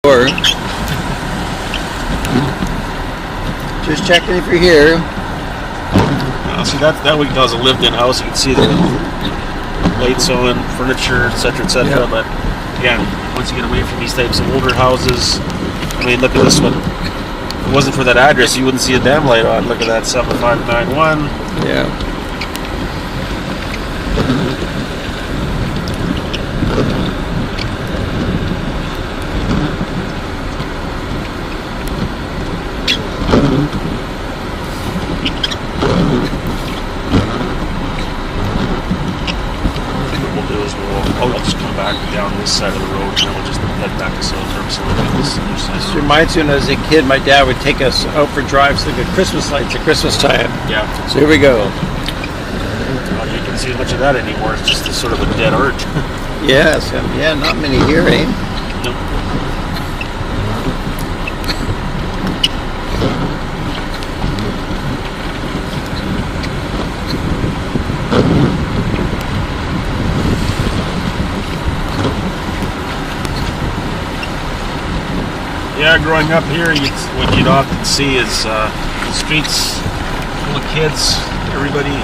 Or just checking if you're here. See, that we does a lived-in house. You can see the lights on, furniture, etc., etc. Yeah. But again, once you get away from these types of older houses, I mean, look at this one. If it wasn't for that address, you wouldn't see a damn light on. Look at that 7591. Yeah. I'll just come back down this side of the road and then we'll just head back to Silver. So look at this other side. This reminds me when I was a kid, my dad would take us out for drives to look at Christmas lights at Christmas time. Yeah. So here we go. You can see much of that anymore. It's just a sort of a dead art. Yes. Yeah, not many here, eh? Nope. Yeah, growing up here, what you'd often see is the streets full of kids. Everybody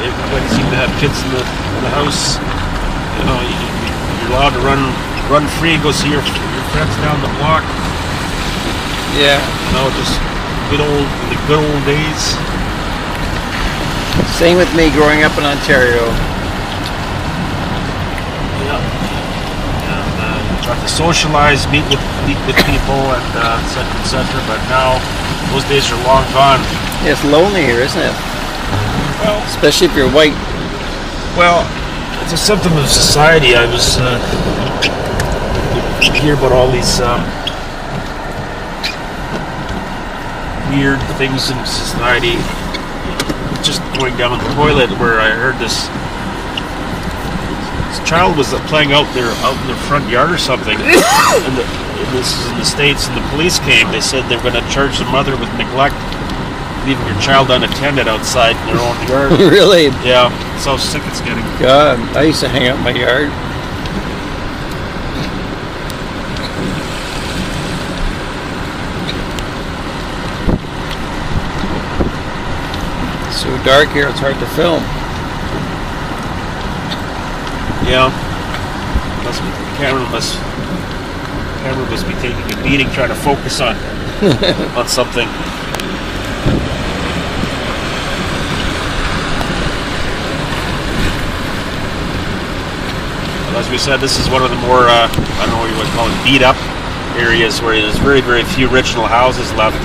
seemed to have kids in the house. You know, you're allowed to run free, go see your friends down the block. Yeah. You know, just the good old days. Same with me growing up in Ontario. Got to socialize, meet with people, and et cetera. But now those days are long gone. It's lonely here, isn't it? Well, especially if you're white. Well, it's a symptom of society. I was you hear about all these weird things in society. Just going down the toilet, where I heard this child was playing out in their front yard or something, and this is in the States, and the police came. They said they were going to charge the mother with neglect, leaving your child unattended outside in their own yard. Really? Yeah, that's how sick it's getting. God, I used to hang out in my yard. It's so dark here, it's hard to film. Yeah, camera must be taking a beating trying to focus on on something. Well, as we said, this is one of the more I don't know what you would call it, beat up areas where there's very, very few original houses left.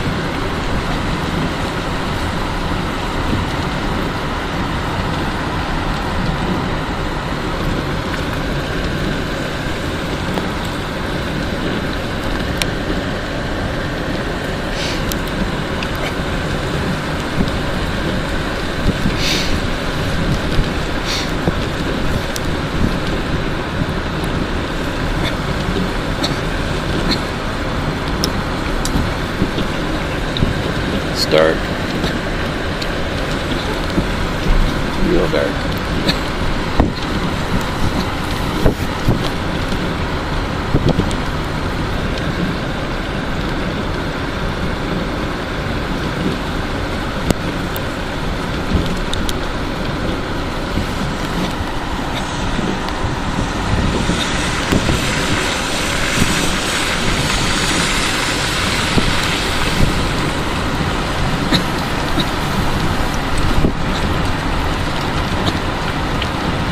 Dark. Real dark.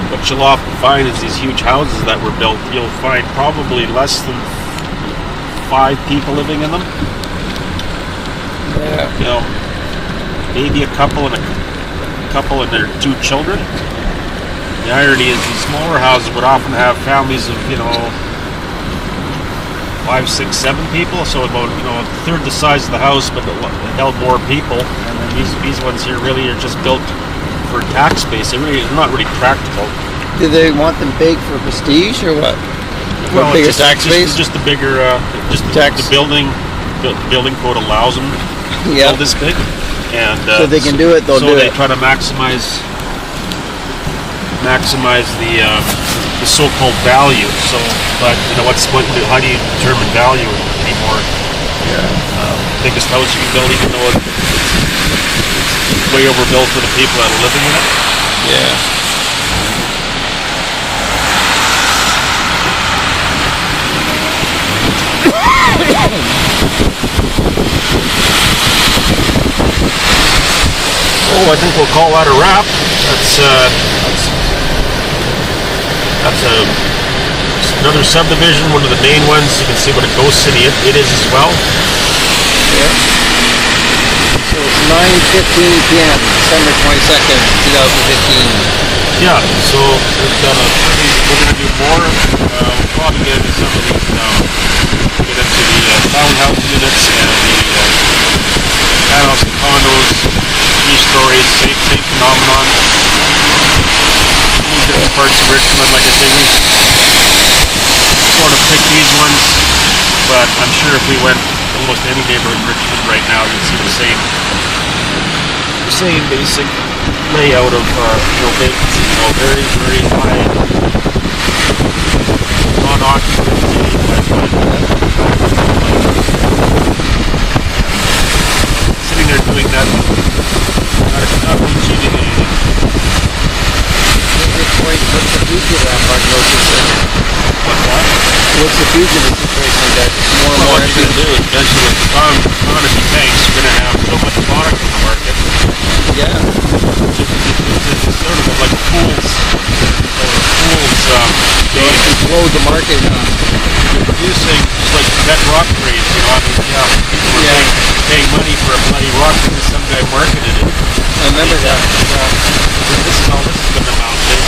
What you'll often find is these huge houses that were built, you'll find probably less than 5 people living in them. Yeah. You know, maybe a couple and their 2 children. The irony is these smaller houses would often have families of, 5, 6, 7 people, so about, a third the size of the house, but it held more people. And then these ones here really are just built for tax space. They're not really practical. Do they want them big for prestige or what? Well, bigger tax base? Just the bigger, tax. The building code allows them to build this big, and so they can do it. They'll do it. So they try to maximize the so-called value. So, but how do you determine value anymore? biggest house you can build, even though it's way overbuilt for the people that are living in it. Yeah. Oh, I think we'll call that a wrap. That's another subdivision, one of the main ones. You can see what a ghost city it is as well. Yeah. So it's 9:15 p.m. December 22nd, 2015. Yeah, so we've done we're going to do more. We'll probably get into some of these now. Get into the townhouse units and the townhouse and condos, 3 stories, same phenomenon. Different parts of Richmond, like I say, we sort of pick these ones, but I'm sure if we went almost any neighborhood in Richmond right now, you'd see the same basic layout of vacancy, very, very high non-occupancy. Sitting there doing nothing, not achieving anything. What's the future of that prognosis then? What's that? What's the future of the situation that more and Well, more what you're going to do is eventually with the economy tanks, you're going to have so much product in the market. Yeah. It's sort of like a fool's game. Explode the market. You're producing just like that rock trades, I mean, people are paying money for a bloody rock because some guy marketed it. I remember that. This is all this is going to amount to.